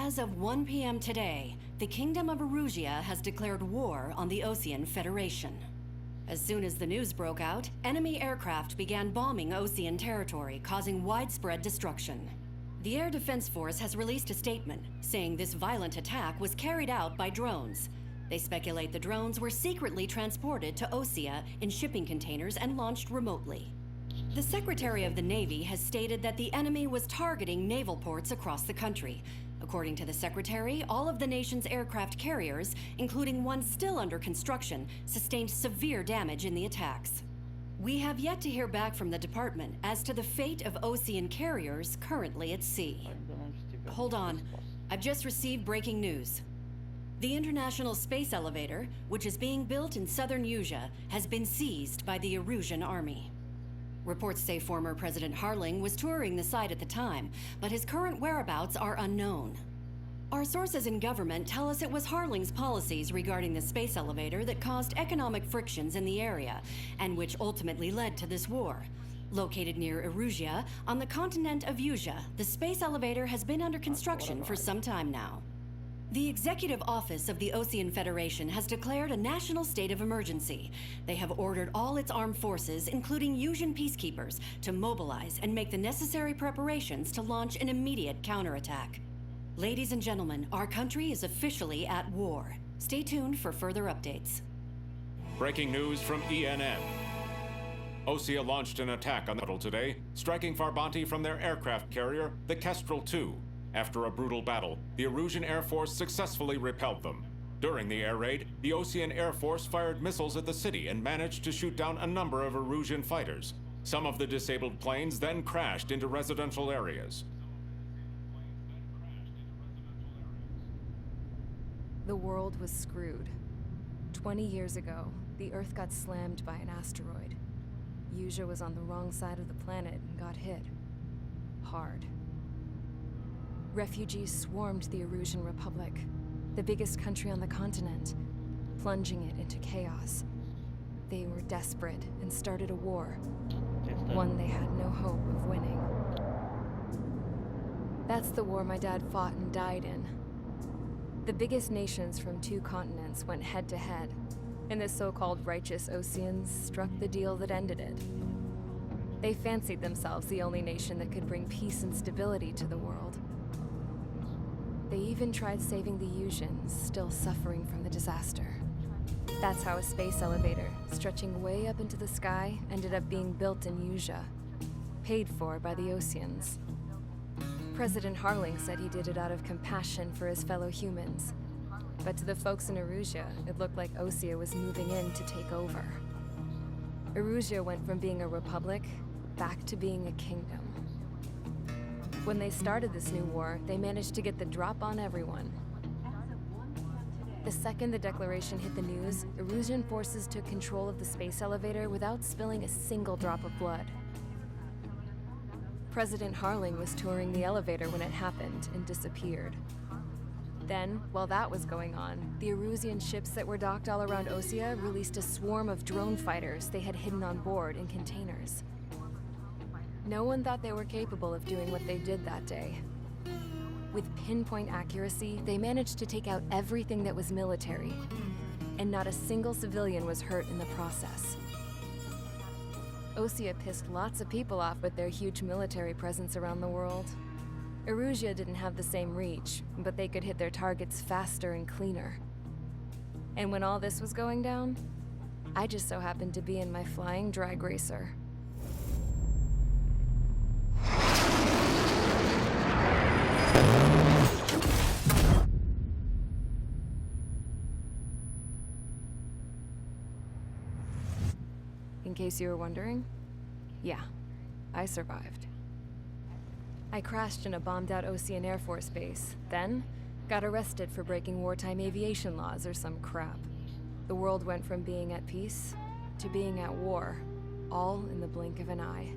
As of 1 p.m. today, the Kingdom of Erusia has declared war on the Osean Federation. As soon as the news broke out, enemy aircraft began bombing Osean territory, causing widespread destruction. The Air Defense Force has released a statement saying this violent attack was carried out by drones. They speculate the drones were secretly transported to Osea in shipping containers and launched remotely. The Secretary of the Navy has stated that the enemy was targeting naval ports across the country. According to the Secretary, all of the nation's aircraft carriers, including one still under construction, sustained severe damage in the attacks. We have yet to hear back from the department as to the fate of Osean carriers currently at sea. Hold on, I've just received breaking news. The International Space Elevator, which is being built in southern Erusia, has been seized by the Erusian army. Reports say former President Harling was touring the site at the time, but his current whereabouts are unknown. Our sources in government tell us it was Harling's policies regarding the space elevator that caused economic frictions in the area, and which ultimately led to this war. Located near Erusia, on the continent of Erusia, the space elevator has been under construction for some time now. The Executive Office of the Osean Federation has declared a national state of emergency. They have ordered all its armed forces, including Erusian peacekeepers, to mobilize and make the necessary preparations to launch an immediate counterattack. Ladies and gentlemen, our country is officially at war. Stay tuned for further updates. Breaking news from ENN. Osea launched an attack on the capital today, striking Farbanti from their aircraft carrier, the Kestrel II. After a brutal battle, the Erusian Air Force successfully repelled them. During the air raid, the Osean Air Force fired missiles at the city and managed to shoot down a number of Erusian fighters. Some of the disabled planes then crashed into residential areas. The world was screwed. 20 years ago, the Earth got slammed by an asteroid. Erusia was on the wrong side of the planet and got hit. Hard. Refugees swarmed the Erusian Republic, the biggest country on the continent, plunging it into chaos. They were desperate and started a war, one they had no hope of winning. That's the war my dad fought and died in. The biggest nations from 2 continents went head-to-head, and the so-called righteous Oseans struck the deal that ended it. They fancied themselves the only nation that could bring peace and stability to the world. They even tried saving the Erusians, still suffering from the disaster. That's how a space elevator, stretching way up into the sky, ended up being built in Erusia, paid for by the Oseans. President Harling said he did it out of compassion for his fellow humans. But to the folks in Erusia, it looked like Osea was moving in to take over. Erusia went from being a republic back to being a kingdom. When they started this new war, they managed to get the drop on everyone. The second the declaration hit the news, Erusian forces took control of the space elevator without spilling a single drop of blood. President Harling was touring the elevator when it happened and disappeared. Then, while that was going on, the Erusian ships that were docked all around Osea released a swarm of drone fighters they had hidden on board in containers. No one thought they were capable of doing what they did that day. With pinpoint accuracy, they managed to take out everything that was military, and not a single civilian was hurt in the process. Osea pissed lots of people off with their huge military presence around the world. Erusia didn't have the same reach, but they could hit their targets faster and cleaner. And when all this was going down, I just so happened to be in my flying drag racer. In case you were wondering, yeah, I survived. I crashed in a bombed-out Osean Air Force base, then got arrested for breaking wartime aviation laws or some crap. The world went from being at peace to being at war, all in the blink of an eye.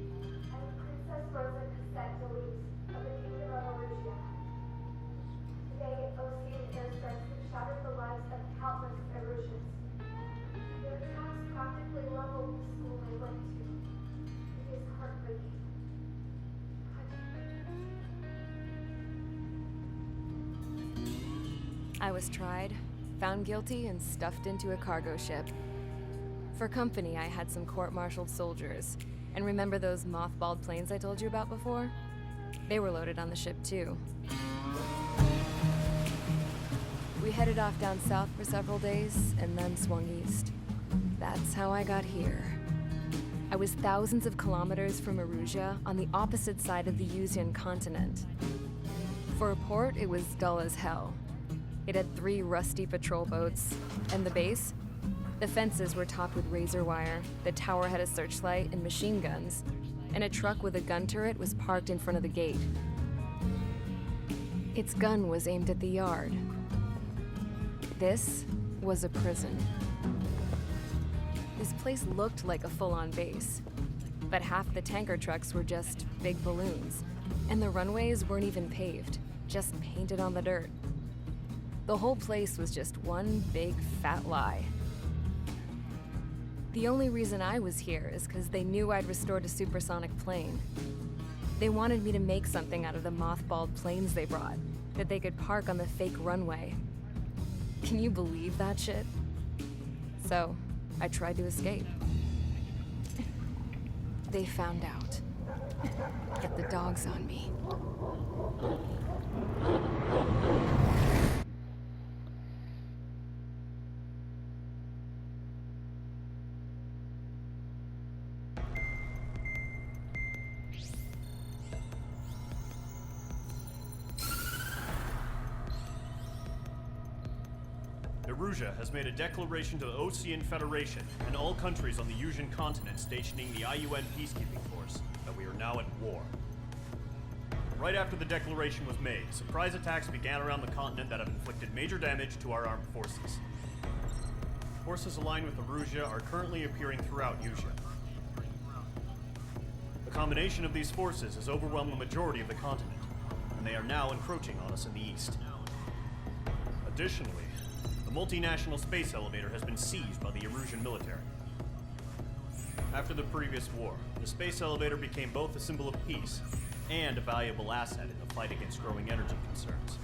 Princess Rosa Cassette Delete of the Kingdom of Erusia. Today, Osean airstrikes have shattered the lives of countless Erusians. Their attacks practically leveled the school I went to. It is heartbreaking. was tried, found guilty, and stuffed into a cargo ship. For company, I had some court-martialed soldiers. And remember those mothballed planes I told you about before? They were loaded on the ship too. We headed off down south for several days, and then swung east. That's how I got here. I was thousands of kilometers from Erusia, on the opposite side of the Yuzian continent. For a port, it was dull as hell. It had 3 rusty patrol boats, and the base? The fences were topped with razor wire, the tower had a searchlight and machine guns, and a truck with a gun turret was parked in front of the gate. Its gun was aimed at the yard. This was a prison. This place looked like a full-on base, but half the tanker trucks were just big balloons, and the runways weren't even paved, just painted on the dirt. The whole place was just one big fat lie. The only reason I was here is because they knew I'd restored a supersonic plane. They wanted me to make something out of the mothballed planes they brought, that they could park on the fake runway. Can you believe that shit? So, I tried to escape. They found out. Get the dogs on me. Erusia has made a declaration to the Ocean Federation and all countries on the Yuzian continent stationing the IUN peacekeeping force that we are now at war. Right after the declaration was made, surprise attacks began around the continent that have inflicted major damage to our armed forces. Forces aligned with Erusia are currently appearing throughout Yusia. The combination of these forces has overwhelmed the majority of the continent, and they are now encroaching on us in the east. Additionally, the multinational space elevator has been seized by the Erusian military. After the previous war, the space elevator became both a symbol of peace and a valuable asset in the fight against growing energy concerns.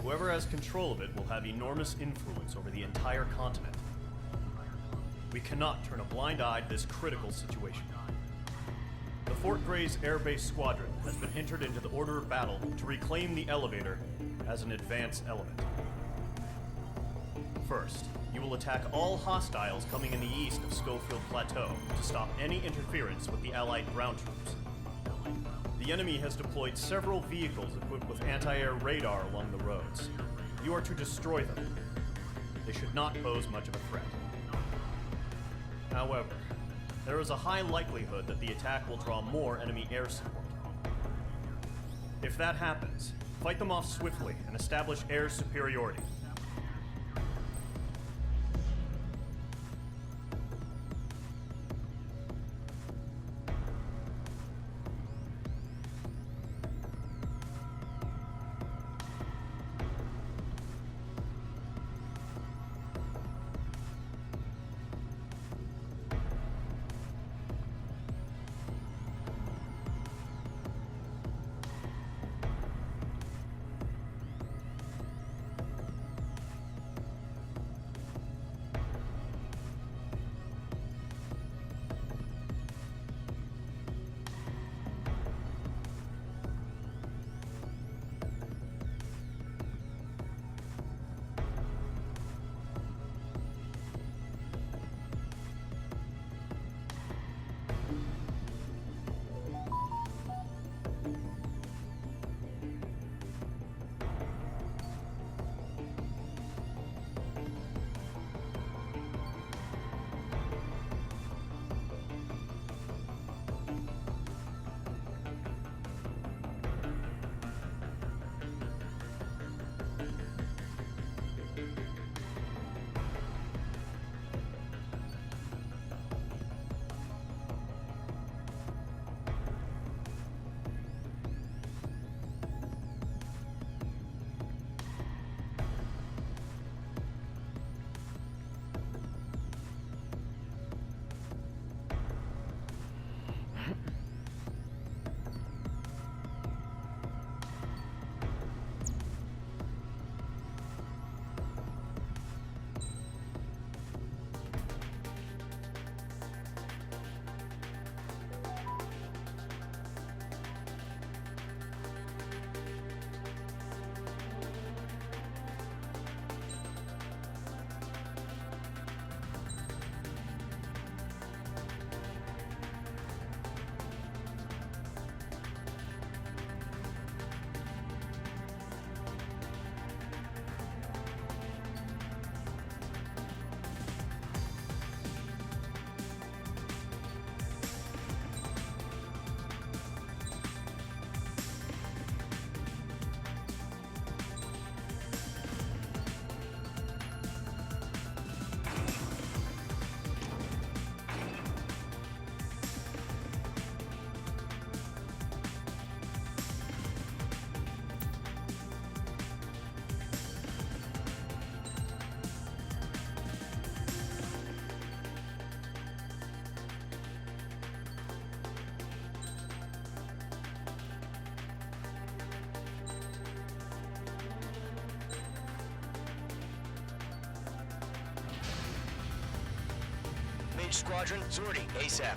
Whoever has control of it will have enormous influence over the entire continent. We cannot turn a blind eye to this critical situation. The Fort Gray's Air Base Squadron has been entered into the order of battle to reclaim the elevator as an advance element. First, you will attack all hostiles coming in the east of Schofield Plateau to stop any interference with the Allied ground troops. The enemy has deployed several vehicles equipped with anti-air radar along the roads. You are to destroy them. They should not pose much of a threat. However, there is a high likelihood that the attack will draw more enemy air support. If that happens, fight them off swiftly and establish air superiority. Approach squadron, sortie, ASAP.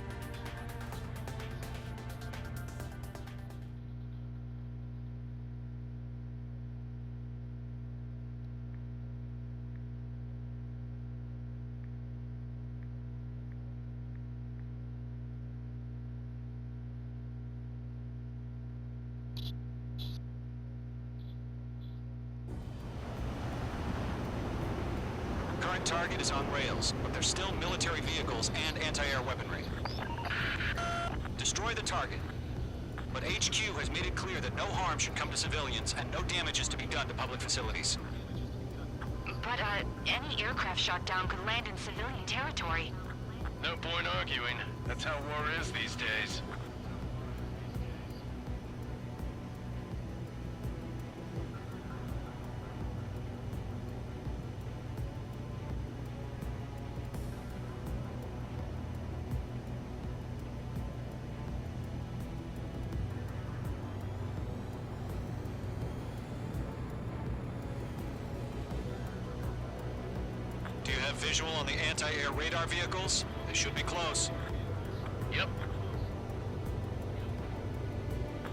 Current target is on rails, but there's still military vehicles and anti-air weaponry. Destroy the target. But HQ has made it clear that no harm should come to civilians and no damage is to be done to public facilities. But, any aircraft shot down could land in civilian territory. No point arguing. That's how war is these days. Do you have visual on the anti-air radar vehicles? They should be close. Yep.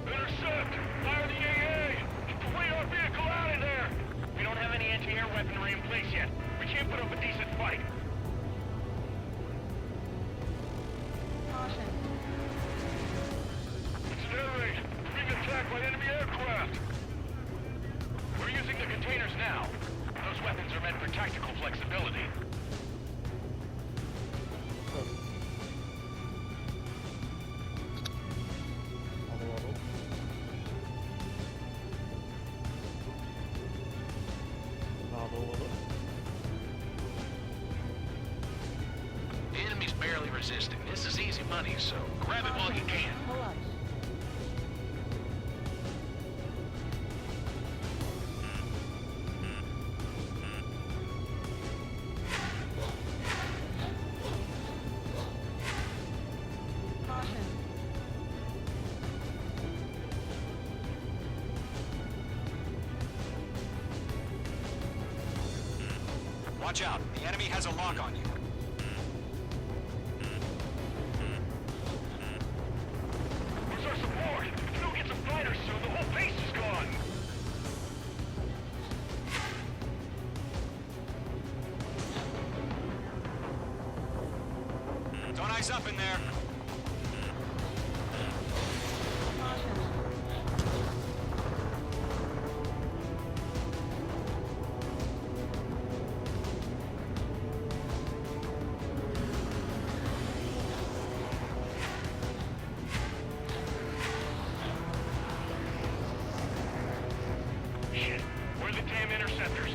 Intercept! Fire the AA! Get the radar vehicle out of there! We don't have any anti-air weaponry in place yet. We can't put up a decent fight. Caution. It's an air raid. We're being attacked by enemy aircraft. We're using the containers now. Those weapons are meant for tactical flexibility. The enemy's barely resisting. This is easy money, so grab it while you can. Pull up. Caution. Watch out. The enemy has a lock on you. Where's our support? If we don't get some fighters soon, the whole base is gone. Don't ice up in there. Shit. Where are the damn interceptors?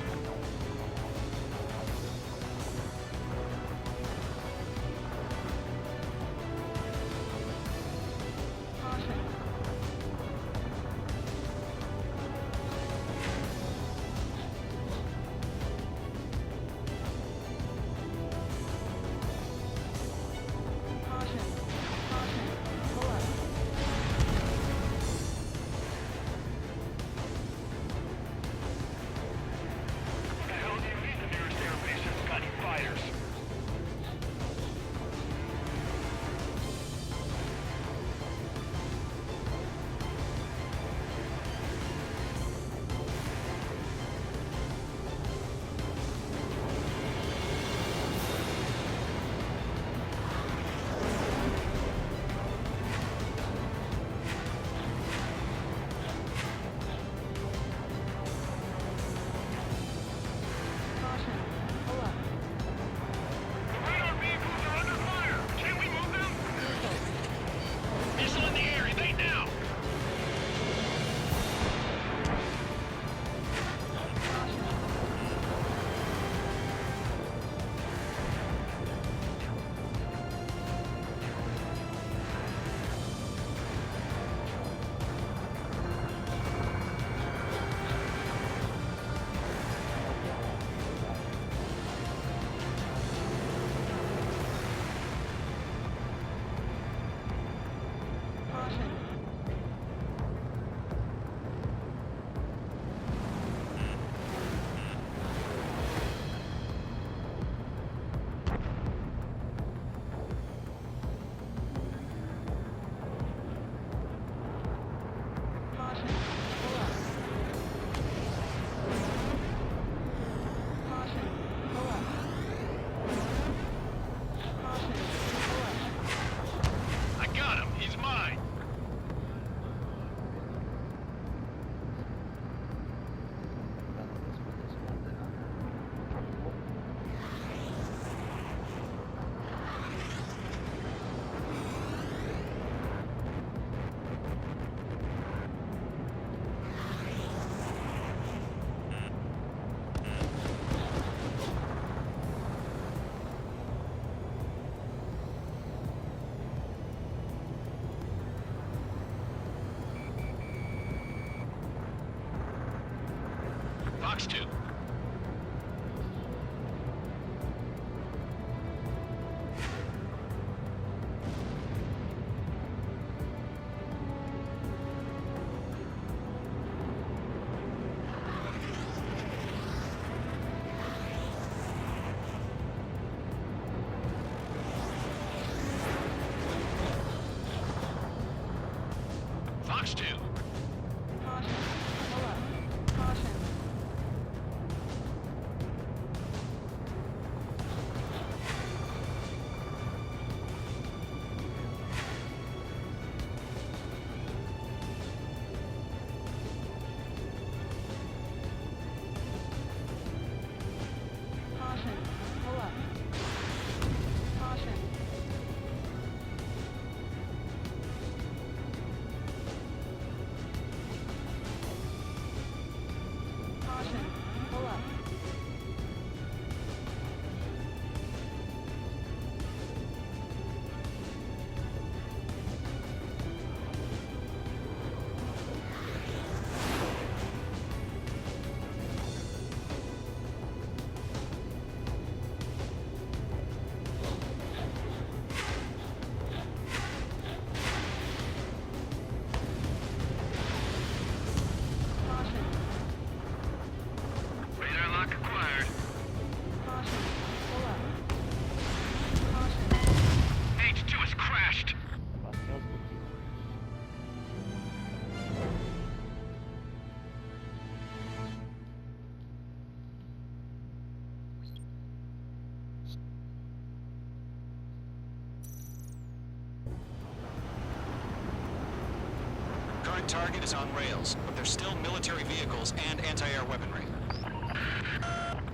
target is on rails, but there's still military vehicles and anti-air weaponry.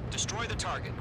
Destroy the target.